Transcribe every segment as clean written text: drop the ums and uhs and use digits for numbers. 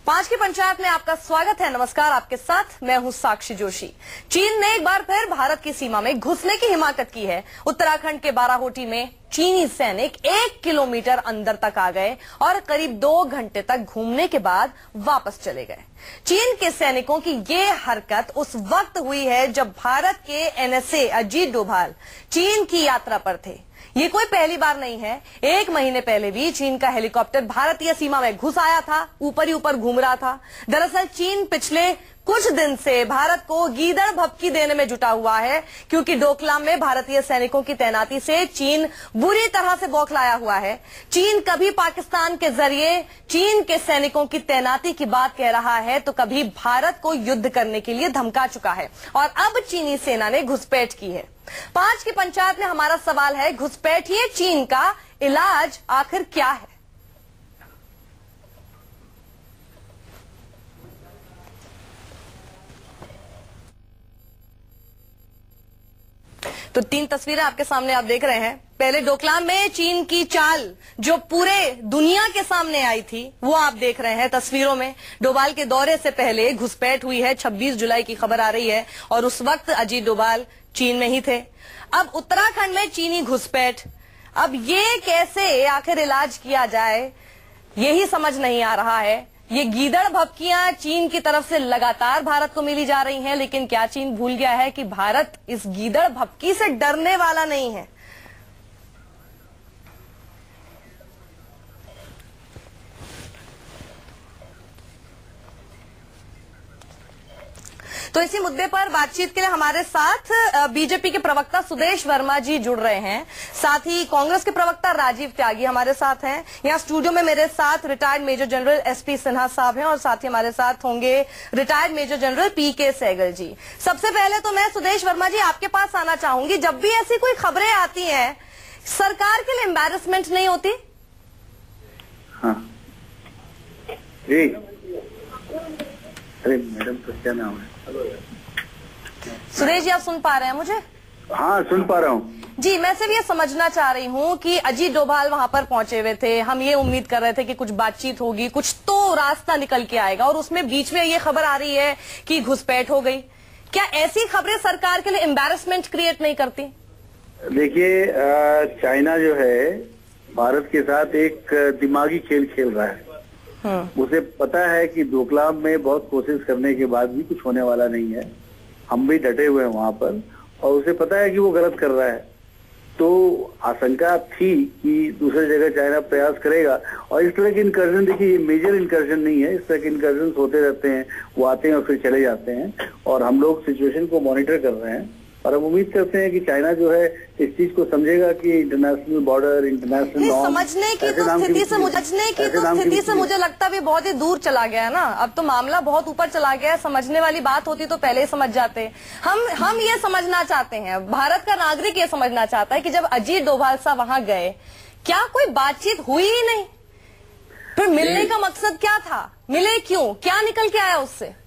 5 की पंचायत में आपका स्वागत है। नमस्कार, आपके साथ मैं हूं साक्षी जोशी। चीन ने एक बार फिर भारत की सीमा में घुसने की हिमाकत की है। उत्तराखंड के बाराहोटी में चीनी सैनिक 1 किलोमीटर अंदर तक आ गए और करीब 2 घंटे तक घूमने के बाद वापस चले गए। चीन के सैनिकों की ये हरकत उस वक्त हुई है जब भारत के एनएसए अजीत डोभाल चीन की यात्रा पर थे। ये कोई पहली बार नहीं है। 1 महीने पहले भी चीन का हेलीकॉप्टर भारतीय सीमा में घुस आया था, ऊपर ही ऊपर घूम रहा था। दरअसल चीन पिछले कुछ दिन से भारत को गीदड़ भभकी देने में जुटा हुआ है, क्योंकि डोकलाम में भारतीय सैनिकों की तैनाती से चीन बुरी तरह से बौखलाया हुआ है। चीन कभी पाकिस्तान के जरिए चीन के सैनिकों की तैनाती की बात कह रहा है, तो कभी भारत को युद्ध करने के लिए धमका चुका है और अब चीनी सेना ने घुसपैठ की है। 5 की पंचायत में हमारा सवाल है, घुसपैठिए चीन का इलाज आखिर क्या है? तो 3 तस्वीरें आपके सामने आप देख रहे हैं। पहले डोकलाम में चीन की चाल जो पूरे दुनिया के सामने आई थी, वो आप देख रहे हैं तस्वीरों में। डोभाल के दौरे से पहले घुसपैठ हुई है, 26 जुलाई की खबर आ रही है और उस वक्त अजीत डोभाल चीन में ही थे। अब उत्तराखंड में चीनी घुसपैठ, अब ये कैसे आखिर इलाज किया जाए, यही समझ नहीं आ रहा है। ये गीदड़ भभकियां चीन की तरफ से लगातार भारत को मिली जा रही हैं, लेकिन क्या चीन भूल गया है कि भारत इस गीदड़ भभकी से डरने वाला नहीं है? तो इसी मुद्दे पर बातचीत के लिए हमारे साथ बीजेपी के प्रवक्ता सुदेश वर्मा जी जुड़ रहे हैं, साथ ही कांग्रेस के प्रवक्ता राजीव त्यागी हमारे साथ हैं। यहाँ स्टूडियो में मेरे साथ retired major general SP Sinha साहब हैं और साथ ही हमारे साथ होंगे रिटायर्ड मेजर जनरल पीके सहगल जी। सबसे पहले तो मैं सुदेश वर्मा जी आपके पास आना चाहूंगी, जब भी ऐसी कोई खबरें आती हैं, सरकार के लिए एम्बैरसमेंट नहीं होती? हाँ जी, अरे मैडम तो क्या नाम है? सुरेश जी, आप सुन पा रहे हैं मुझे? हाँ, सुन पा रहा हूँ जी। मैं सिर्फ ये समझना चाह रही हूँ कि अजीत डोभाल वहां पर पहुंचे हुए थे, हम ये उम्मीद कर रहे थे कि कुछ बातचीत होगी, कुछ तो रास्ता निकल के आएगा, और उसमें बीच में ये खबर आ रही है कि घुसपैठ हो गई। क्या ऐसी खबरें सरकार के लिए एम्बैरसमेंट क्रिएट नहीं करती? देखिए, चाइना जो है भारत के साथ एक दिमागी खेल खेल रहा है। उसे पता है कि डोकलाम में बहुत कोशिश करने के बाद भी कुछ होने वाला नहीं है, हम भी डटे हुए हैं वहां पर, और उसे पता है कि वो गलत कर रहा है। तो आशंका थी कि दूसरी जगह चाइना प्रयास करेगा, और इस तरह के इंकर्जन, देखिए ये मेजर इंकर्जन नहीं है, इस तरह के इंकर्जन होते रहते हैं, वो आते हैं और फिर चले जाते हैं, और हम लोग सिचुएशन को मॉनिटर कर रहे हैं और हम उम्मीद करते हैं कि चाइना जो है इस चीज को समझेगा कि इंटरनेशनल बॉर्डर, इंटरनेशनल नॉर्म, समझने की तो स्थिति से मुझे लगता भी बहुत ही दूर चला गया है ना। अब तो मामला बहुत ऊपर चला गया है, समझने वाली बात होती तो पहले ही समझ जाते। हम ये समझना चाहते हैं, भारत का नागरिक ये समझना चाहता है कि जब अजीत डोभाल साहब वहां गए, क्या कोई बातचीत हुई ही नहीं? फिर मिलने का मकसद क्या था? मिले क्यों? क्या निकल के आया उससे?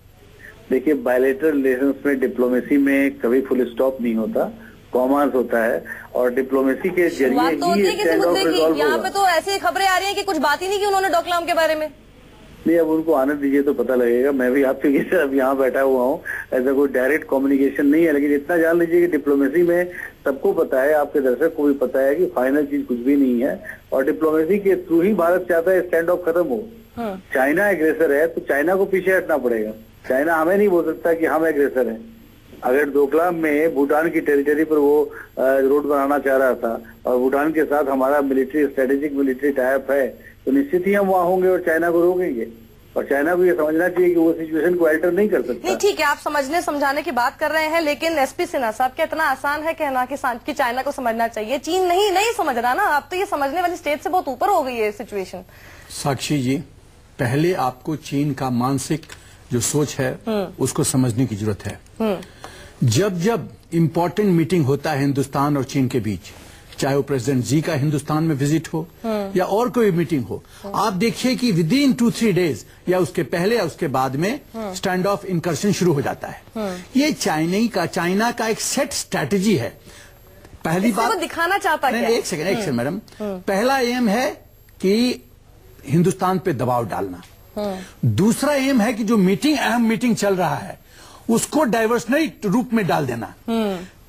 देखिए, बायलैटरल रिलेशंस में, डिप्लोमेसी में कभी फुल स्टॉप नहीं होता, कॉमर्स होता है, और डिप्लोमेसी के जरिए बात तो होती है किसी मुद्दे की। यहाँ पे तो ऐसी खबरें आ रही हैं कि कुछ बात ही नहीं की उन्होंने डोकलाम के बारे में। नहीं, अब उनको आने दीजिए तो पता लगेगा। मैं भी आपके जैसे अब यहाँ बैठा हुआ हूँ, ऐसा कोई डायरेक्ट कम्युनिकेशन नहीं है, लेकिन इतना जान लीजिए कि डिप्लोमेसी में सबको पता है, आपके दर्शक को भी पता है कि फाइनल चीज कुछ भी नहीं है, और डिप्लोमेसी के थ्रू ही भारत चाहता है स्टैंड ऑफ खत्म हो। चाइना एग्रेसर है तो चाइना को पीछे हटना पड़ेगा। चाइना हमें नहीं बोल सकता कि हम एग्रेसर हैं। अगर डोकलाम में भूटान की टेरिटरी पर वो रोड बनाना चाह रहा था और भूटान के साथ हमारा मिलिट्री, स्ट्रेटेजिक मिलिट्री टाइप है, तो निश्चित ही हम वहाँ होंगे और चाइना को रोकेंगे, और चाइना को ये समझना चाहिए कि वो सिचुएशन को अल्टर नहीं कर सकता। नहीं, ठीक है, आप समझने समझाने की बात कर रहे हैं, लेकिन एसपी सिन्हा साहब, क्या इतना आसान है कहना कि चाइना को समझना चाहिए? चीन नहीं समझ रहा ना। अब तो ये समझने वाली स्टेज से बहुत ऊपर हो गई है सिचुएशन। साक्षी जी, पहले आपको चीन का मानसिक जो सोच है उसको समझने की जरूरत है। जब इम्पोर्टेंट मीटिंग होता है हिंदुस्तान और चीन के बीच, चाहे वो प्रेसिडेंट जी का हिंदुस्तान में विजिट हो या और कोई मीटिंग हो, आप देखिए कि विद इन 2-3 डेज या उसके पहले या उसके बाद में स्टैंड ऑफ इनकर्शन शुरू हो जाता है। ये चाइना का एक सेट स्ट्रैटेजी है। पहली बात दिखाना चाहता है। एक सेकंड मैडम, पहला एम है कि हिंदुस्तान पे दबाव डालना, दूसरा एम है कि जो अहम मीटिंग चल रहा है उसको डाइवर्सनरी रूप में डाल देना।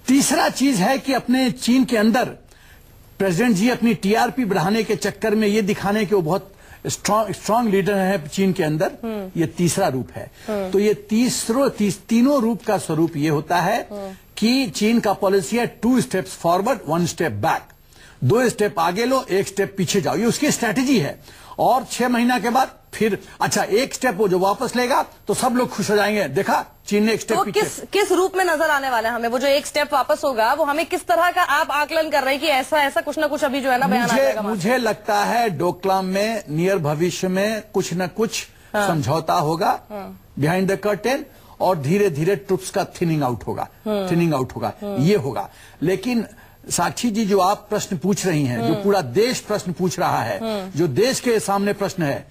तीसरा चीज है कि अपने चीन के अंदर प्रेसिडेंट जी अपनी टीआरपी बढ़ाने के चक्कर में ये दिखाने कि वो बहुत स्ट्रांग लीडर है चीन के अंदर, ये तीसरा रूप है। तो ये तीनों रूप का स्वरूप ये होता है कि चीन का पॉलिसी है 2 steps forward 1 step back, 2 step आगे लो 1 स्टेप पीछे जाओ, ये उसकी स्ट्रेटेजी है। और 6 महीना के बाद फिर अच्छा 1 स्टेप वो जो वापस लेगा तो सब लोग खुश हो जाएंगे, देखा चीन ने 1 स्टेप तो पीछे। किस रूप में नजर आने वाला है हमें वो जो 1 स्टेप वापस होगा, वो हमें किस तरह का आप आकलन कर रहे हैं कि ऐसा कुछ ना कुछ अभी जो है ना बयान आ जाएगा? मुझे लगता है डोकलाम में नियर भविष्य में कुछ न कुछ समझौता होगा बिहाइंड द कर्टेन, और धीरे धीरे ट्रुप्स का थिनिंग आउट होगा, ये होगा। लेकिन साक्षी जी जो आप प्रश्न पूछ रही हैं, जो पूरा देश प्रश्न पूछ रहा है, जो देश के सामने प्रश्न है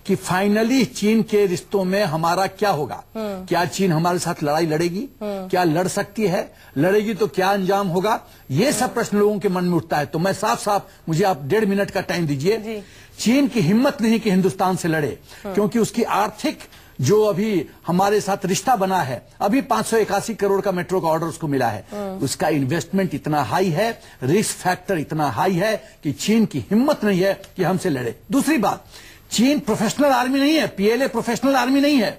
कि फाइनली चीन के रिश्तों में हमारा क्या होगा, क्या चीन हमारे साथ लड़ाई लड़ेगी, क्या लड़ सकती है, लड़ेगी तो क्या अंजाम होगा, ये सब प्रश्न लोगों के मन में उठता है। तो मैं साफ मुझे आप 1.5 मिनट का टाइम दीजिए। चीन की हिम्मत नहीं कि हिंदुस्तान से लड़े, क्योंकि उसकी आर्थिक जो अभी हमारे साथ रिश्ता बना है, अभी 581 करोड़ का मेट्रो का ऑर्डर उसको मिला है, उसका इन्वेस्टमेंट इतना हाई है, रिस्क फैक्टर इतना हाई है कि चीन की हिम्मत नहीं है कि हमसे लड़े। दूसरी बात, चीन प्रोफेशनल आर्मी नहीं है, पीएलए प्रोफेशनल आर्मी नहीं है,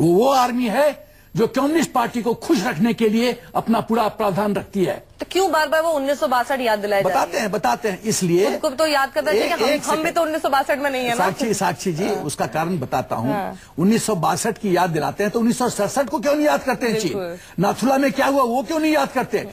वो आर्मी है जो कम्युनिस्ट पार्टी को खुश रखने के लिए अपना पूरा प्रावधान रखती है। तो क्यों बार बार वो 1962 याद दिलाए बताते हैं इसलिए उनको तो याद करना चाहिए कि हम भी तो 1962 में नहीं है ना। साक्षी जी उसका कारण बताता हूँ। 1962 की याद दिलाते हैं तो 1967 को क्यों नहीं याद करते हैं? चीन नाथुला में क्या हुआ वो क्यों नहीं याद करते?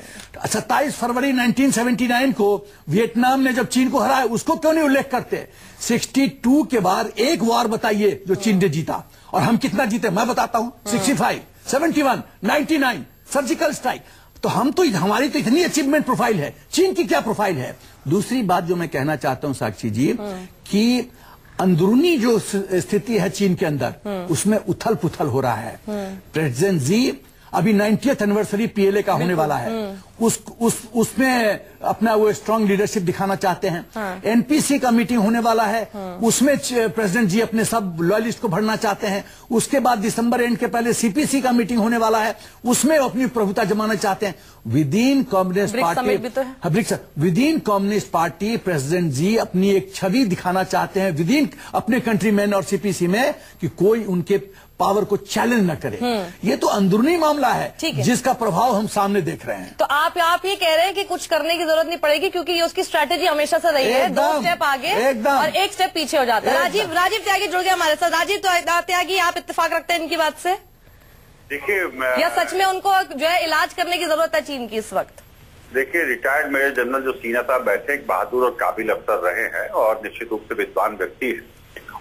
27 फरवरी 1979 को वियतनाम ने जब चीन को हराया उसको क्यों नहीं उल्लेख करते? 62 के बाद एक वार बताइए जो चीन ने जीता, और हम कितना जीते मैं बताता हूँ। 65, 71, 99 सर्जिकल स्ट्राइक। तो हम तो हमारी तो इतनी अचीवमेंट प्रोफाइल है, चीन की क्या प्रोफाइल है? दूसरी बात जो मैं कहना चाहता हूं साक्षी जी कि अंदरूनी जो स्थिति है चीन के अंदर उसमें उथल पुथल हो रहा है। प्रेसिडेंट जी अभी 90th एनिवर्सरी पीएलए का होने वाला है, उसमें अपना वो स्ट्रांग लीडरशिप दिखाना चाहते हैं। एनपीसी का मीटिंग होने वाला है, उसमें प्रेसिडेंट जी अपने सब लॉयलिस्ट को भरना चाहते हैं। उसके बाद दिसंबर एंड के पहले सीपीसी का मीटिंग होने वाला है, उसमें अपनी प्रभुता जमाना चाहते हैं। Within Communist Party within Communist Party president ji अपनी एक छवि दिखाना चाहते हैं विदिन अपने कंट्रीमैन और सीपीसी में कि कोई उनके पावर को चैलेंज न करे। ये तो अंदरूनी मामला है जिसका प्रभाव हम सामने देख रहे हैं। तो आप ये कह रहे हैं कि कुछ करने की जरूरत नहीं पड़ेगी क्योंकि ये उसकी स्ट्रैटेजी हमेशा से रही है, 2 स्टेप आगे और 1 स्टेप पीछे हो जाता है। राजीव त्यागी जुड़ गए हमारे साथ। राजीव त्यागी, आप इत्तेफाक रखते हैं इनकी बात से? देखिए, या सच में उनको जो है इलाज करने की जरूरत है चीन की इस वक्त? देखिए, रिटायर्ड मेजर जनरल जो सिन्हा साहब बैठे एक बहादुर और काबिल अफसर रहे हैं और निश्चित रूप से विद्वान व्यक्ति है।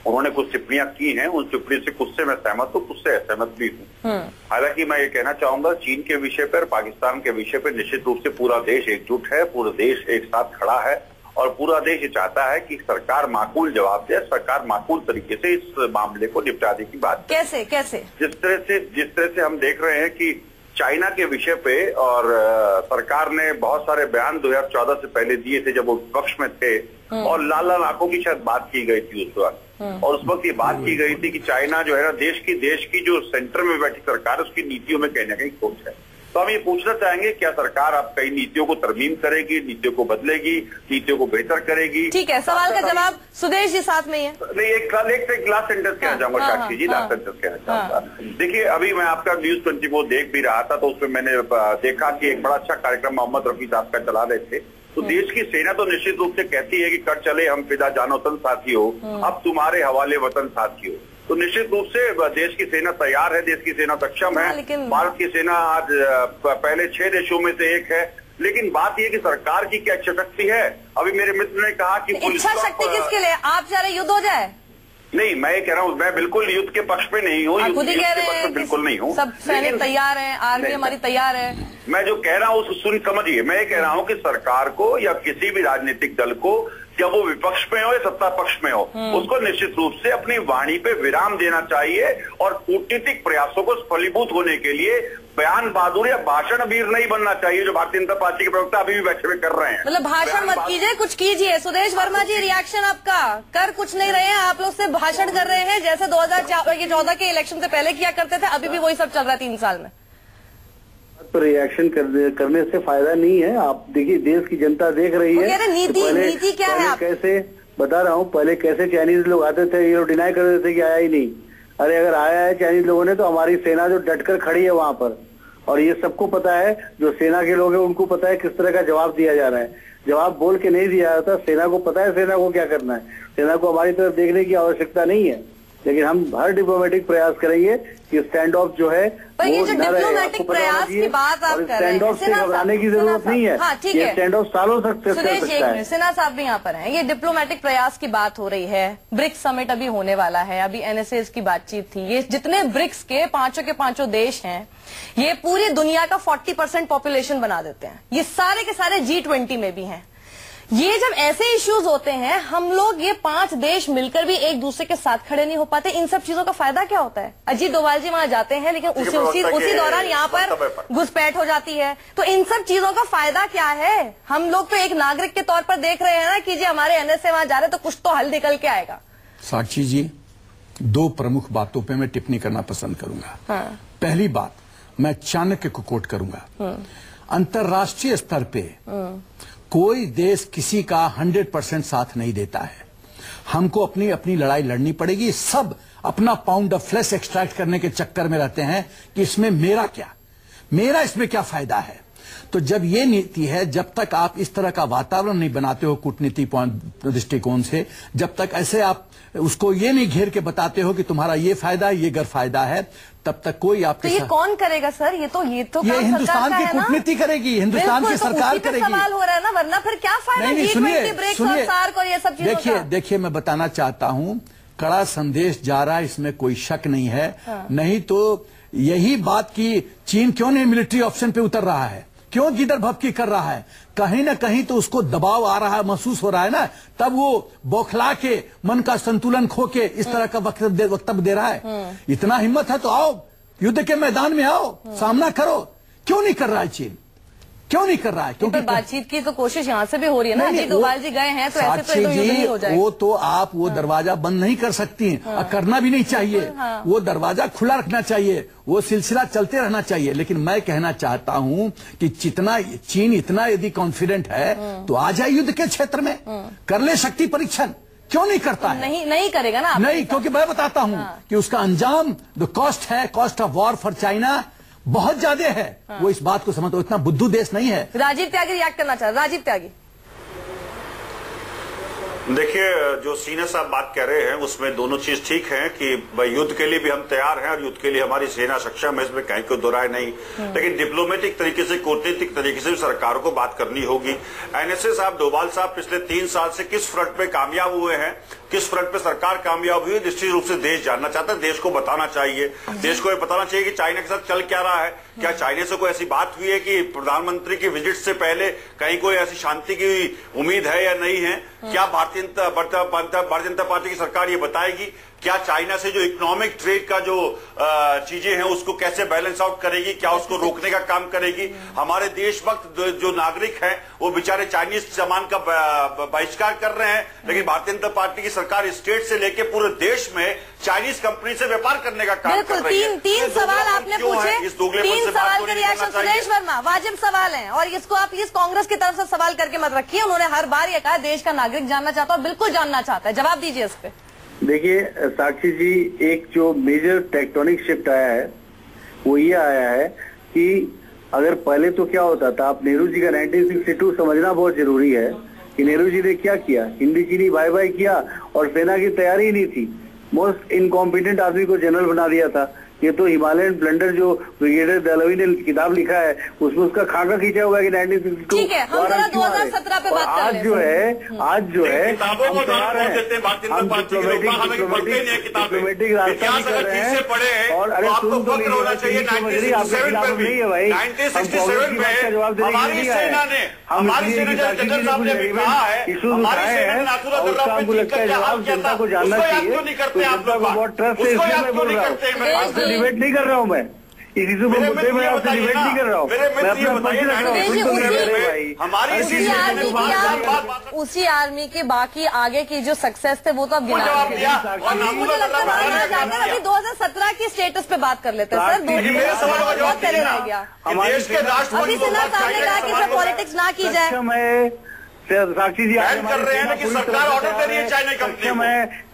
उन्होंने कुछ टिप्पणियां की हैं, उन टिप्पणी से कुछ से मैं सहमत हूँ, कुछ से असहमत भी हूँ। हालांकि मैं ये कहना चाहूंगा चीन के विषय पर, पाकिस्तान के विषय पर निश्चित रूप से पूरा देश एकजुट है, पूरा देश एक साथ खड़ा है और पूरा देश ये चाहता है कि सरकार माकूल जवाब दे, सरकार माकूल तरीके से इस मामले को निपटाने की बात। कैसे? जिस तरह से हम देख रहे हैं कि चाइना के विषय पे और सरकार ने बहुत सारे बयान 2014 से पहले दिए थे जब वो विपक्ष में थे और लाल आंखों की शायद बात की गई थी उस वक्त, और उस वक्त ये बात की गई थी कि चाइना जो है ना देश की जो सेंटर में बैठी सरकार है उसकी नीतियों में कहीं ना कहीं खोट है। तो हम ये पूछना चाहेंगे क्या सरकार अब कई नीतियों को तरमीम करेगी, नीतियों को बदलेगी, नीतियों को बेहतर करेगी? ठीक है, सवाल का जवाब सुदेश जी साथ में ही है। नहीं, एक लास्ट सेंटेंस कहना चाहूंगा साक्षी जी, लास्ट सेंटेंस कहना चाहूंगा। देखिए, अभी मैं आपका न्यूज 24 देख भी रहा था तो उसमें मैंने देखा कि एक बड़ा अच्छा कार्यक्रम मोहम्मद रफी साहब का चला रहे थे। तो देश की सेना तो निश्चित रूप से कहती है कि कर चले हम फिदा जानो तन साथियों, अब तुम्हारे हवाले वतन साथियों। तो निश्चित रूप से देश की सेना तैयार है, देश की सेना सक्षम है। भारत की सेना आज पहले 6 देशों में से एक है। लेकिन बात यह कि सरकार की क्या इच्छा शक्ति है? अभी मेरे मित्र ने कहा कि इच्छा शक्ति किसके लिए? आप चाह रहे युद्ध हो जाए? नहीं, मैं ये कह रहा हूँ मैं बिल्कुल युद्ध के पक्ष पे नहीं हूँ, खुद ही कह रहे हैं बिल्कुल नहीं हूँ। सब सैनिक तैयार हैं, आर्मी हमारी तैयार है। मैं जो कह रहा हूँ उसको समझिए। मैं ये कह रहा हूँ कि सरकार को या किसी भी राजनीतिक दल को या वो विपक्ष में हो या सत्ता पक्ष में हो, उसको निश्चित रूप से अपनी वाणी पे विराम देना चाहिए और कूटनीतिक प्रयासों को फलीभूत होने के लिए बयान बहादुर या भाषण वीर नहीं बनना चाहिए, जो भारतीय जनता पार्टी के प्रवक्ता अभी भी बैठे हुए कर रहे हैं। मतलब भाषण मत कीजिए, कुछ कीजिए। सुदेश वर्मा जी, रिएक्शन आपका? कर कुछ नहीं रहे हैं, आप लोग सिर्फ भाषण कर रहे हैं, जैसे 2014 के इलेक्शन से पहले किया करते थे, अभी भी वही सब चल रहा है 3 साल में। तो रिएक्शन करने से फायदा नहीं है। आप देखिए, देश की जनता देख रही है। नीति क्या है? कैसे बता रहा हूँ, पहले कैसे चाइनीज लोग आते थे, ये लोग डिनाई कर देते थे कि आया ही नहीं। अरे अगर आया है चाइनीज लोगों ने, तो हमारी सेना जो डटकर खड़ी है वहां पर, और ये सबको पता है, जो सेना के लोग हैं उनको पता है किस तरह का जवाब दिया जा रहा है। जवाब बोल के नहीं दिया जाता, सेना को पता है सेना को क्या करना है। सेना को हमारी तरफ देखने की आवश्यकता नहीं है, लेकिन हम हर डिप्लोमेटिक प्रयास करेंगे कि स्टैंड ऑफ जो है पर ये जो डिप्लोमेटिक प्रयास की बात आप कर रहे हैं, स्टैंड ऑफ से घबराने की जरूरत नहीं है। हाँ, ठीक है, स्टैंड ऑफ सालों तक चल सकता है। सिन्हा साहब भी यहाँ पर हैं। ये डिप्लोमेटिक प्रयास की बात हो रही है, ब्रिक्स समिट अभी होने वाला है, अभी एनएसएस की बातचीत थी। ये जितने ब्रिक्स के पांचों देश हैं, ये पूरी दुनिया का 40% पॉपुलेशन बना देते हैं। ये सारे के सारे G20 में भी हैं। ये जब ऐसे इश्यूज होते हैं, हम लोग ये 5 देश मिलकर भी एक दूसरे के साथ खड़े नहीं हो पाते। इन सब चीजों का फायदा क्या होता है? अजीत डोभाल जी वहां जाते हैं, लेकिन उसी दौरान यहाँ पर घुसपैठ हो जाती है। तो इन सब चीजों का फायदा क्या है? हम लोग तो एक नागरिक के तौर पर देख रहे हैं ना कि जी हमारे एनएसए वहां जा रहे, तो कुछ तो हल निकल के आएगा। साक्षी जी, 2 प्रमुख बातों पे मैं टिप्पणी करना पसंद करूंगा। हाँ। पहली बात, मैं चाणक्य को कोट करूंगा। अंतर्राष्ट्रीय स्तर पे कोई देश किसी का 100% साथ नहीं देता है। हमको अपनी अपनी लड़ाई लड़नी पड़ेगी। सब अपना पाउंड ऑफ फ्लेश एक्सट्रैक्ट करने के चक्कर में रहते हैं कि इसमें मेरा क्या, मेरा इसमें क्या फायदा है। तो जब ये नीति है, जब तक आप इस तरह का वातावरण नहीं बनाते हो कूटनीतिक दृष्टिकोण से, जब तक ऐसे आप उसको ये नहीं घेर के बताते हो कि तुम्हारा ये फायदा है, ये गैरफायदा है, तब तक कोई आपके तो ये कौन करेगा सर? ये तो हिंदुस्तान की कूटनीति करेगी, हिंदुस्तान की सरकार करेगी। सवाल हो रहा है ना, वरना फिर क्या फायदा? नहीं, सुनिए, देखिए मैं बताना चाहता हूँ, कड़ा संदेश जा रहा है, इसमें कोई शक नहीं है। हाँ। नहीं तो यही बात की चीन क्यों नहीं मिलिट्री ऑप्शन पे उतर रहा है, क्यों गिदर भपकी कर रहा है? कहीं ना कहीं तो उसको दबाव आ रहा है, महसूस हो रहा है ना, तब वो बौखला के मन का संतुलन खो के इस तरह का वक्तव्य दे रहा है। इतना हिम्मत है तो आओ, युद्ध के मैदान में आओ, सामना करो। क्यों नहीं कर रहा है चीन? क्यों नहीं कर रहा है? क्योंकि बातचीत की तो कोशिश यहाँ से भी हो रही है ना। अजीत डोभाल जी गए हैं, तो ऐसे तो युद्ध नहीं हो जाएगा। वो तो आप वो दरवाजा बंद नहीं कर सकती, और करना भी नहीं चाहिए। वो दरवाजा खुला रखना चाहिए, वो सिलसिला चलते रहना चाहिए। लेकिन मैं कहना चाहता हूं कि जितना चीन इतना यदि कॉन्फिडेंट है, तो आ जाए युद्ध के क्षेत्र में, कर ले शक्ति परीक्षण। क्यों नहीं करता है? नहीं करेगा ना। नहीं, क्योंकि मैं बताता हूं कि उसका अंजाम, जो कॉस्ट है, cost of war for China बहुत ज्यादा है। वो इस बात को समझो, इतना बुद्धू देश नहीं है। राजीव त्यागी रिएक्ट करना चाह रहे। राजीव त्यागी, देखिए, जो सीनियर साहब बात कह रहे हैं उसमें दोनों चीज ठीक है कि भाई युद्ध के लिए भी हम तैयार हैं और युद्ध के लिए हमारी सेना सक्षम है, इसमें कहीं कोई दो राय नहीं। लेकिन डिप्लोमेटिक तरीके से, कूटनीतिक तरीके से भी सरकारों को बात करनी होगी। एनएसए साहब, डोभाल साहब पिछले 3 साल से किस फ्रंट पे कामयाब हुए हैं, किस फ्रंट पे सरकार कामयाब हुई है, निश्चित रूप से देश जानना चाहता है। देश को बताना चाहिए, देश को ये बताना चाहिए कि चाइना के साथ चल क्या रहा है। क्या चाइना से कोई ऐसी बात हुई है कि प्रधानमंत्री की विजिट से पहले कहीं कोई ऐसी शांति की उम्मीद है या नहीं है? क्या भारतीय जनता पार्टी की सरकार ये बताएगी क्या चाइना से जो इकोनॉमिक ट्रेड का जो चीजें हैं उसको कैसे बैलेंस आउट करेगी, क्या उसको रोकने का काम करेगी? हमारे देशभक्त जो नागरिक हैं वो बेचारे चाइनीज सामान का बहिष्कार कर रहे हैं, लेकिन भारतीय जनता पार्टी की सरकार स्टेट से लेकर पूरे देश में चाइनीज कंपनी से व्यापार करने का काम कर रही है। तीन सवाल आपने पूछे, 3 सवाल का रिएक्शन सुदेश वर्मा, वाजिब सवाल है, और इसको आप इस कांग्रेस की तरफ से सवाल करके मत रखिए। उन्होंने हर बार ये कहा देश का नागरिक जानना चाहता है, बिल्कुल जानना चाहता है। जवाब दीजिए इस पे। देखिए साक्षी जी, एक जो मेजर टेक्टोनिक शिफ्ट आया है वो ये आया है कि अगर पहले तो क्या होता था, आप नेहरू जी का 1962 समझना बहुत जरूरी है कि नेहरू जी ने क्या किया, हिंदी चीनी बाय बाय किया और सेना की तैयारी ही नहीं थी। मोस्ट इनकॉम्पिटेंट आदमी को जनरल बना दिया था, ये तो हिमालयन ब्लंडर जो ब्रिगेडियर दलवी ने किताब लिखा है उसमें उसका खाका खींचा हुआ है कि 1962। ठीक है, हम जरा 2017 पे बात कर आज जो है किताबों को डिप्लोमेटिक रास्ता भी कर रहे हैं। और अरे सुन तो लीजिए, नहीं है भाई, 1967 में हमारी सेना ने जनरल साहब ने भी कहा है, हमारी सेना ने नाथुला दर्रा पे जीत कर जवाब किया था, को जानना उसको याद चाहिए। क्यों नहीं करते आप लोग? बहुत ट्रस्ट है, उसको इसलिए याद मैं क्यों बोल नहीं रहा हूँ। करते? मैं आपसे डिबेट नहीं कर रहा हूँ मैं, इस इशू पर मुद्दे में आपसे डिबेट नहीं कर रहा हूँ, मैं अपना पक्ष रख रहा हूँ। हमारी उसी आर्मी के बाकी आगे की जो सक्सेस थे वो तो अब गिना जवाब दिया। मुझे लगता है अभी 2017 की स्टेटस पे बात कर लेते हैं सर। मेरे सवाल का जवाब पहले रह गया। देश के राष्ट्रपति अभी सिन्हा साहब ने कहा कि सर पॉलिटिक्स ना की जाए। साक्षी जी बैन कर रहे हैं कि सरकार ऑर्डर दे रही है चाइना कंपनी को।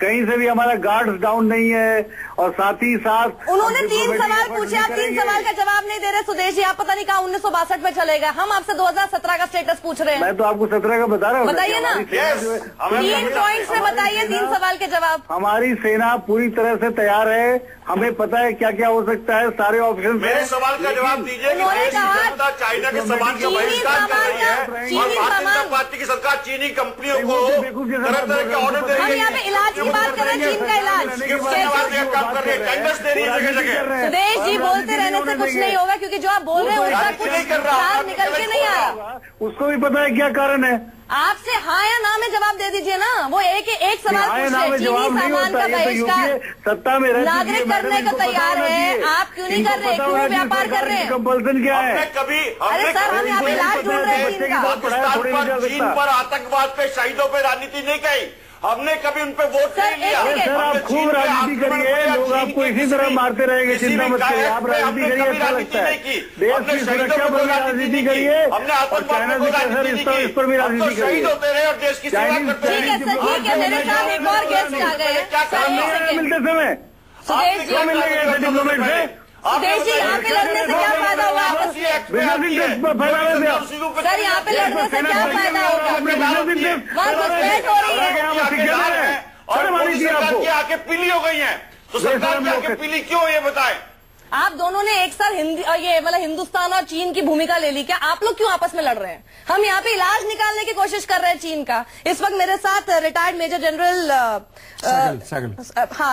कहीं से भी हमारा गार्ड्स डाउन नहीं है, और साथ ही साथ उन्होंने 3 सवाल पूछे, आप 3 सवाल का जवाब नहीं दे रहे सुदेश जी। आप पता नहीं कहा 1962 में चलेगा, हम आपसे 2017 का स्टेटस पूछ रहे हैं। मैं तो आपको 17 का बता रहा हूँ। बताइए ना, 3 पॉइंट से बताइए 3 सवाल के जवाब। हमारी सेना पूरी तरह से तैयार है, हमें पता है क्या क्या हो सकता है, सारे ऑप्शन। मेरे सवाल का जवाब दीजिए कि देश की जनता चाइना के सामान का बहिष्कार कर रही है और भारतीय जनता पार्टी की सरकार चीनी कंपनियों को तरह तरह के ऑर्डर दे रही है। हम यहाँ पे इलाज की बात कर रहे हैं, चीन का इलाज काम कर रही है, टेंडर्स दे रही है जगह जगह। सुदेश जी बोलते रहने से कुछ नहीं होगा, क्योंकि जो आप बोल रहे हैं उसका कुछ बात निकल के नहीं आ रहा। उसको भी पता है क्या कारण है। आपसे हाँ या ना में जवाब दे दीजिए ना। वो एक सवाल पूछ रहे, चीनी सामान का बहिष्कार सत्ता में नागरिक करने को तैयार है, आप क्यों नहीं कर रहे? क्यों व्यापार कर रहे हैं? कंपल्सन क्या है? कभी अरे सर हम यहाँ पे इलाज ढूंढ रहे हैं चीन का। पाकिस्तान पर, चीन पर, आतंकवाद पे, शहीदों पे राजनीति नहीं कही हमने, कभी उन पे वोट नहीं लिया। सर आप खूब राजनीति करिए, लोग आपको इसी तरह मारते रहेंगे, चिंता मत करिए, आप राजनीति करिए, अच्छा लगता है। देश की सुरक्षा पर भी राजनीति करिए, और चाइना से कैसा रिश्ता इस पर भी राजनीति करिए। शहीद होते रहे और देश की सेवा करते रहे। ठीक है सर, ठीक है। मेरे साथ एक और गेस्ट आ गए हैं। मिलते समय सुदेश जी मिल गए डिप्लोमेट से। सुदेश जी यहाँ पे लड़ने से क्या फायदा होगा? सर यहाँ पे लड़ने से क्या फायदा होगा? वहाँ घुसपैठ हो रही है। सरकार आके पीली हो गई है, तो सरकार की आके पीली क्यों, ये बताएं। आप दोनों ने एक साथ ये मतलब हिंदुस्तान और चीन की भूमिका ले ली, क्या आप लोग क्यों आपस में लड़ रहे हैं? हम यहाँ पे इलाज निकालने की कोशिश कर रहे हैं चीन का। इस वक्त मेरे साथ retired major general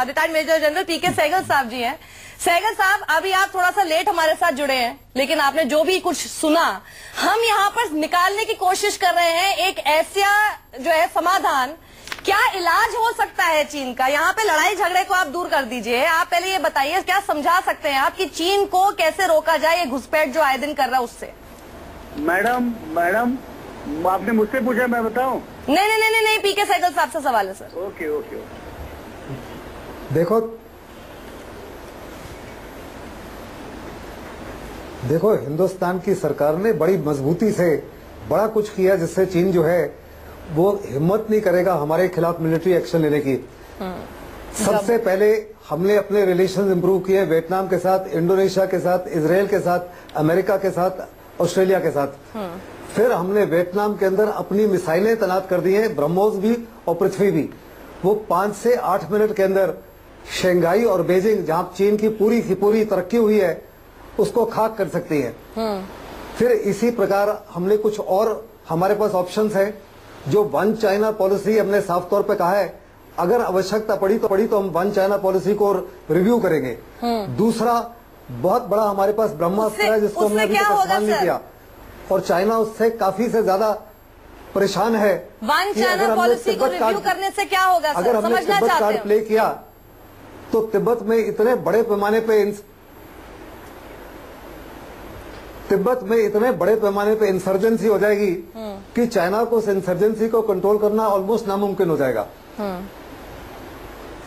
retired major general पीके सहगल साहब जी हैं। सहगल साहब, अभी आप थोड़ा सा लेट हमारे साथ जुड़े हैं, लेकिन आपने जो भी कुछ सुना हम यहाँ पर निकालने की कोशिश कर रहे हैं एक ऐसा जो है समाधान, क्या इलाज हो सकता है चीन का? यहाँ पे लड़ाई झगड़े को आप दूर कर दीजिए, आप पहले ये बताइए क्या समझा सकते हैं आप कि चीन को कैसे रोका जाए ये घुसपैठ जो आए दिन कर रहा है उससे? मैडम आपने मुझसे पूछा, मैं बताऊं? नहीं, पीके सहगल साहब से सवाल है सर। ओके। देखो हिंदुस्तान की सरकार ने बड़ी मजबूती से बड़ा कुछ किया, जिससे चीन जो है वो हिम्मत नहीं करेगा हमारे खिलाफ मिलिट्री एक्शन लेने की। सबसे पहले हमने अपने रिलेशंस इंप्रूव किए वियतनाम के साथ, इंडोनेशिया के साथ, इजराइल के साथ, अमेरिका के साथ, ऑस्ट्रेलिया के साथ। फिर हमने वियतनाम के अंदर अपनी मिसाइलें तैनात कर दी हैं, ब्रह्मोस भी और पृथ्वी भी। वो 5 से 8 मिनट के अंदर शंघाई और बीजिंग, जहां चीन की पूरी तरक्की हुई है, उसको खाक कर सकती है। फिर इसी प्रकार हमने कुछ और हमारे पास ऑप्शंस हैं, जो वन चाइना पॉलिसी हमने साफ तौर पे कहा है, अगर आवश्यकता पड़ी तो हम वन चाइना पॉलिसी को रिव्यू करेंगे। दूसरा बहुत बड़ा हमारे पास ब्रह्मास्त्र है, जिसको हमने अभी तक इस्तेमाल नहीं किया, और चाइना उससे काफी से ज्यादा परेशान है। वन चाइना पॉलिसी को रिव्यू करने से क्या होगा सर? अगर हमने तिब्बत कार्ड प्ले किया तो तिब्बत में इतने बड़े पैमाने पे इंसर्जेंसी हो जाएगी कि चाइना को उस इंसर्जेंसी को कंट्रोल करना ऑलमोस्ट नामुमकिन हो जाएगा।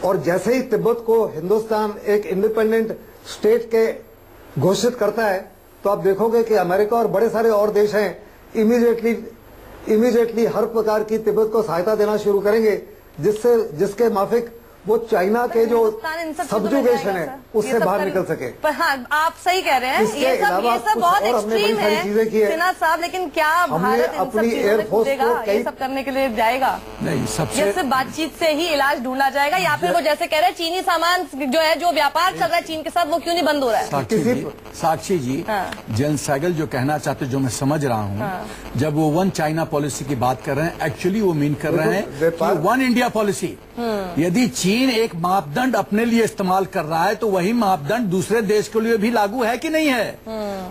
और जैसे ही तिब्बत को हिंदुस्तान एक इंडिपेंडेंट स्टेट के घोषित करता है, तो आप देखोगे कि अमेरिका और बड़े सारे और देश हैं इमीडिएटली हर प्रकार की तिब्बत को सहायता देना शुरू करेंगे, जिसके माफिक वो चाइना के जो इन सब चीजों में सब्जुगेशन जाएगा, है सर। उससे ये सब बाहर कर- निकल सके। पर हाँ, आप सही कह रहे हैं, इसके ये अलावा सब कुछ बहुत और हमने एक्सट्रीम बड़ी सारी है चीजें की है। सिन्हा साहब, लेकिन क्या हमने भारत इन सब अपनी चीजों में एयरफोर्स कूदेगा? को ये कई- सब करने के लिए जाएगा? नहीं, ये सबसे सिर्फ बातचीत से ही इलाज ढूंढा जाएगा, या फिर वो जैसे कह रहे हैं चीनी सामान जो है, जो व्यापार चल रहा है चीन के साथ, वो क्यों नहीं बंद हो रहा है? साक्षी जी हाँ। जन सैगल जो कहना चाहते, जो मैं समझ रहा हूँ, जब वो वन चाइना पॉलिसी की बात कर रहे हैं, एक्चुअली वो मीन कर रहे हैं कि वन इंडिया पॉलिसी। यदि चीन एक मापदंड अपने लिए इस्तेमाल कर रहा है तो वही मापदंड दूसरे देश के लिए भी लागू है कि नहीं है?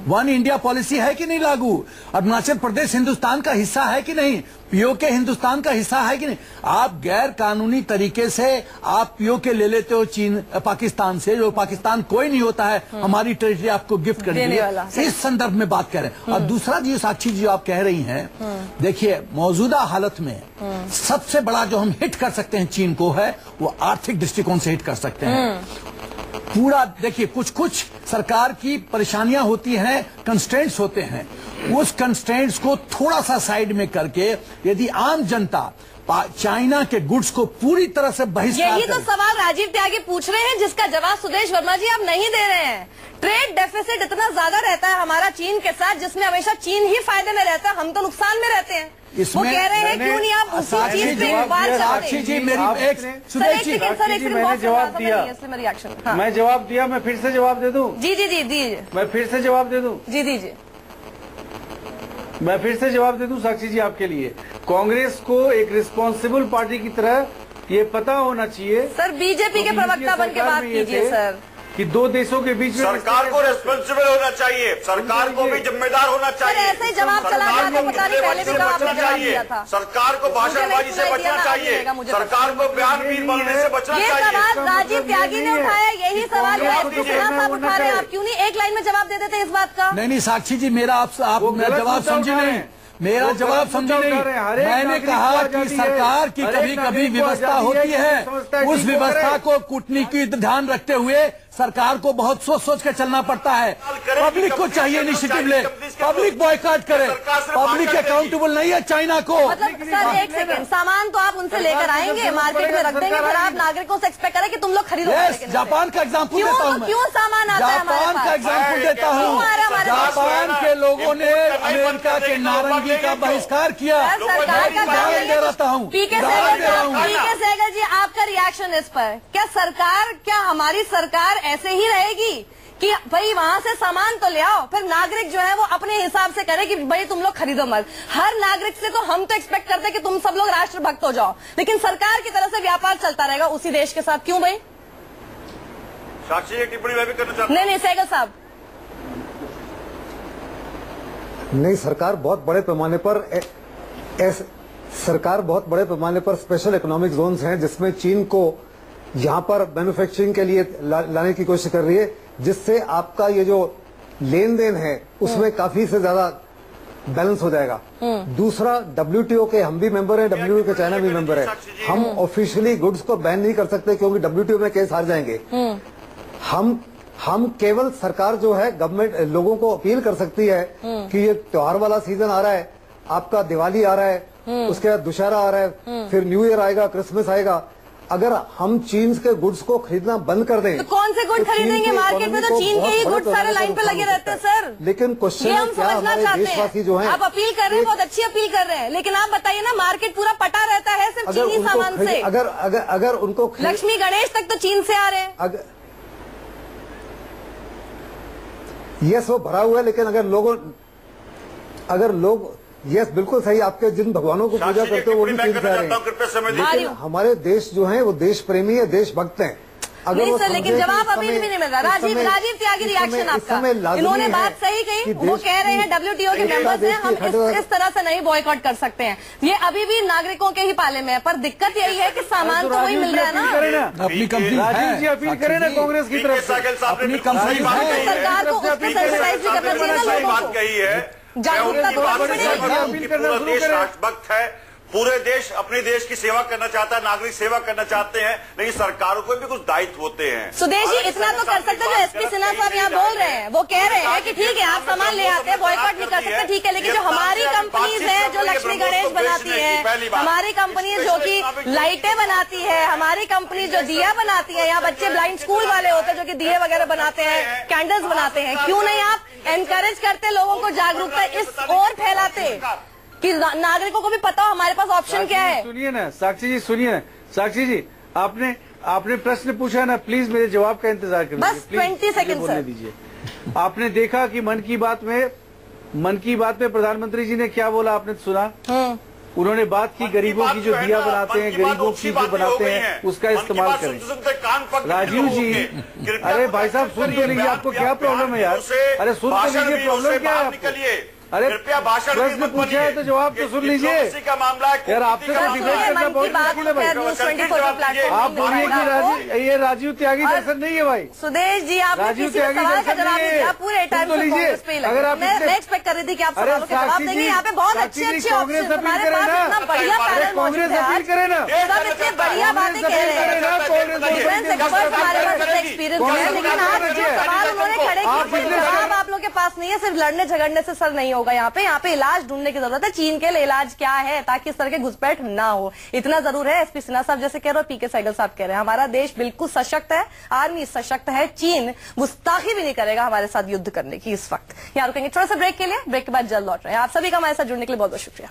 वन इंडिया पॉलिसी है कि नहीं लागू? अरुणाचल प्रदेश हिंदुस्तान का हिस्सा है कि नहीं? पीओके हिंदुस्तान का हिस्सा है कि नहीं? आप गैर कानूनी तरीके से आप पीओके ले लेते हो चीन पाकिस्तान से, जो पाकिस्तान कोई नहीं होता है, हमारी टेरिटरी आपको गिफ्ट कर दी है। इस संदर्भ में बात करें। और दूसरा जी साक्षी जी आप कह रही हैं, देखिए मौजूदा हालत में सबसे बड़ा जो हम हिट कर सकते हैं चीन को है, वो आर्थिक दृष्टिकोण से हिट कर सकते हैं। पूरा देखिए, कुछ कुछ सरकार की परेशानियां होती हैं, कंस्ट्रेंट्स होते हैं, उस कंस्ट्रेंट्स को थोड़ा सा साइड में करके यदि आम जनता चाइना के गुड्स को पूरी तरह से बहिष्कार, यही तो सवाल राजीव त्यागी पूछ रहे हैं, जिसका जवाब सुदेश वर्मा जी आप नहीं दे रहे हैं। ट्रेड डेफिसिट इतना ज्यादा रहता है हमारा चीन के साथ, जिसमें हमेशा चीन ही फायदे में रहता है, हम तो नुकसान में रहते हैं। वो कह रहे हैं क्यों नहीं आप उसी चीज पे बात करते? साक्षी जी मैंने जवाब दिया, मैं जवाब दिया, मैं फिर से जवाब दे दूं? जी जी जी दीजिए, मैं फिर से जवाब दे दूं? जी दीजिए। मैं फिर से जवाब दे दूं साक्षी जी आपके लिए। कांग्रेस को एक रिस्पॉन्सिबल पार्टी की तरह ये पता होना चाहिए। सर बीजेपी के प्रवक्ता बन के बात कीजिए सर, कि दो देशों के बीच में सरकार को रेस्पॉन्सिबल होना चाहिए, सरकार को भी जिम्मेदार होना चाहिए। ऐसे ही जवाब चला गया था, पता नहीं पहले भी कहा आपने जवाब दिया था। सरकार को भाषणबाजी से बचना चाहिए, सरकार को बयानबाजी बोलने से बचना ये चाहिए। सवाल राजीव त्यागी ने उठाया, यही सवाल सिन्हा साहब उठा रहे हैं। आप क्यों नहीं एक लाइन में जवाब दे देते इस बात का? नहीं साक्षी जी, मेरा आप जवाब समझे नहीं, मेरा जवाब समझे नहीं। मैंने कहा कि सरकार की कभी कभी व्यवस्था होती है, उस व्यवस्था को कूटनीति ध्यान रखते हुए सरकार को बहुत सोच सोच कर चलना पड़ता है। पब्लिक को चाहिए इनिशिएटिव ले, पब्लिक बॉयकॉट करे, पब्लिक अकाउंटेबल नहीं है चाइना को। मतलब सर एक सेकंड, सामान तो आप उनसे लेकर आएंगे, मार्केट में रख देंगे, फिर आप नागरिकों से एक्सपेक्ट करें कि तुम लोग खरीदो। जापान का एग्जाम्पल देता हूँ, क्यों सामान आता है हमारे पास? जापान का एग्जाम्पल देता हूँ। जापान के लोगों ने अमेरिका के नारंगी का बहिष्कार किया। सरकार का उदाहरण दे रहा हूँ। पीके सहगल जी, आपका रिएक्शन इस पर क्या? सरकार, क्या हमारी सरकार ऐसे ही रहेगी कि भाई वहां से सामान तो ले आओ, फिर नागरिक जो है वो अपने हिसाब से करे कि भाई तुम लोग खरीदो मत? हर नागरिक से तो हम तो एक्सपेक्ट करते कि तुम सब लोग राष्ट्रभक्त हो जाओ, लेकिन सरकार की तरफ से व्यापार चलता रहेगा उसी देश के साथ, क्यों भाई? साक्षी एक टिप्पणी मैं भी करना चाहता हूं। नहीं सहगल साहब, नहीं, सरकार बहुत बड़े पैमाने पर स्पेशल इकोनॉमिक जोन्स हैं, जिसमें चीन को यहाँ पर मैन्युफैक्चरिंग के लिए लाने की कोशिश कर रही है, जिससे आपका ये जो लेन देन है उसमें काफी से ज्यादा बैलेंस हो जाएगा। दूसरा, डब्ल्यूटीओ के हम भी मेंबर हैं, डब्ल्यूटीओ के चाइना भी मेंबर है। हम ऑफिशियली गुड्स को बैन नहीं कर सकते क्योंकि डब्ल्यूटीओ में केस हार जाएंगे। हम केवल सरकार जो है, गवर्नमेंट लोगों को अपील कर सकती है कि ये त्योहार वाला सीजन आ रहा है, आपका दिवाली आ रहा है, उसके बाद दुशहरा आ रहा है, फिर न्यू ईयर आएगा, क्रिसमस आएगा। अगर हम चीन के गुड्स को खरीदना बंद कर दें तो कौन से गुड खरीदेंगे? मार्केट में तो चीन के ही गुड्स सारे लाइन पे लगे रहते हैं सर। लेकिन क्वेश्चन है क्या हमारे देशवासी जो हैं, आप अपील कर रहे हैं, बहुत अच्छी अपील कर रहे हैं, लेकिन आप बताइए ना, मार्केट पूरा पटा रहता है सिर्फ चीनी सामान से। अगर उनको लक्ष्मी गणेश तक तो चीन से आ रहे हैं। यस, वो भरा हुआ है, लेकिन अगर लोग यस, बिल्कुल सही, आपके जिन भगवानों को पूजा करते हो वो भी चीन से आ रहे हैं, लेकिन हमारे देश जो हैं वो देश प्रेमी है, देशभक्त हैं। नहीं सर, लेकिन जवाब अभी भी नहीं मिल रहा। राजीव त्यागी, रिएक्शन आपका? इन्होंने बात सही कही, वो कह रहे हैं डब्ल्यूटीओ के मेंबर्स हैं, हम इस तरह से नहीं बॉयकॉट कर सकते हैं, ये अभी भी नागरिकों के ही पाले में है। पर दिक्कत यही है कि सामान तो वही मिल रहा है ना। अपनी कंपनी राजीव जी अपील करें ना कांग्रेस की तरफ से, अपनी कंपनी सरकार को उसको सेंसिटाइज भी करना चाहिए ना लोगों को। बात कही है, जागरूकता पूरा देश राष्ट्रभक्त है, पूरे देश अपने देश की सेवा करना चाहता है, नागरिक सेवा करना चाहते हैं, लेकिन सरकारों को भी कुछ दायित्व होते हैं। सुदेश जी, इतना तो कर सकते हैं जो एसपी सिन्हा साहब यहाँ बोल रहे हैं। वो कह रहे हैं कि ठीक है आप सामान ले आते हैं, बॉयकॉट नहीं कर सकते, ठीक है, लेकिन जो हमारी कंपनीज है जो लक्ष्मी गणेश बनाती है, हमारी कंपनी जो कि लाइटें बनाती है, हमारी कंपनी जो दिया बनाती है, यहाँ बच्चे ब्लाइंड स्कूल वाले होते हैं जो कि दिए वगैरह बनाते हैं, कैंडल्स बनाते हैं, क्यों नहीं आप एनकरेज करते, लोगों को जागरूकता इस ओर फैलाते कि नागरिकों को भी पता हो हमारे पास ऑप्शन क्या है। सुनिए ना साक्षी जी, सुनिए ना साक्षी जी, आपने प्रश्न पूछा ना, प्लीज मेरे जवाब का इंतजार करिए, बस 20 सेकंड बोलने दीजिए। आपने देखा कि मन की बात में प्रधानमंत्री जी ने क्या बोला, आपने सुना? उन्होंने बात की गरीबों की जो दिया बनाते हैं, गरीबों की जो बनाते हैं उसका इस्तेमाल करें। राजीव जी, अरे भाई साहब सुन तो लीजिए, आपको क्या प्रॉब्लम है यार? अरे सुन तो लीजिए, प्रॉब्लम क्या है आपको? अरे कृपया भाषण प्रश्न पूछा है तो जवाब तो सुन लीजिए का मामला है यार। आपसे तो डिबेट करना बहुत मुश्किल है भाई। आप बोलिए कि ये राजीव त्यागी दर्शन नहीं है भाई। सुदेश जी, आप राजीव त्यागी दर्शन नहीं है, पूरे टाइम अगर आप मैं एक्सपेक्ट कर रही थी कि आप सवालों के जवाब देंगे। यहाँ पे बहुत अच्छे कांग्रेस अपील करे ना, कांग्रेस अपील करे ना, सब इतने बढ़िया बातें कह रहे हैं, हमारे पास एक्सपीरियंस है, लेकिन आज जो सवाल उन्होंने खड़े किए जवाब आप लोग के पास नहीं है। सिर्फ लड़ने झगड़ने से सर नहीं होगा, यहाँ पे इलाज ढूंढने की जरूरत है। चीन के लिए इलाज क्या है ताकि इस तरह के घुसपैठ ना हो, इतना जरूर है। एसपी सिन्हा साहब जैसे कह रहे हो, पीके सहगल साहब कह रहे हैं, हमारा देश बिल्कुल सशक्त है, आर्मी सशक्त है, चीन गुस्ताखी भी नहीं करेगा हमारे साथ युद्ध करने की इस वक्त। यहाँ रुकेंगे थोड़ा सा ब्रेक के लिए, ब्रेक के बाद जल्द लौट रहे हैं। आप सभी का हमारे साथ जुड़ने के लिए बहुत बहुत शुक्रिया।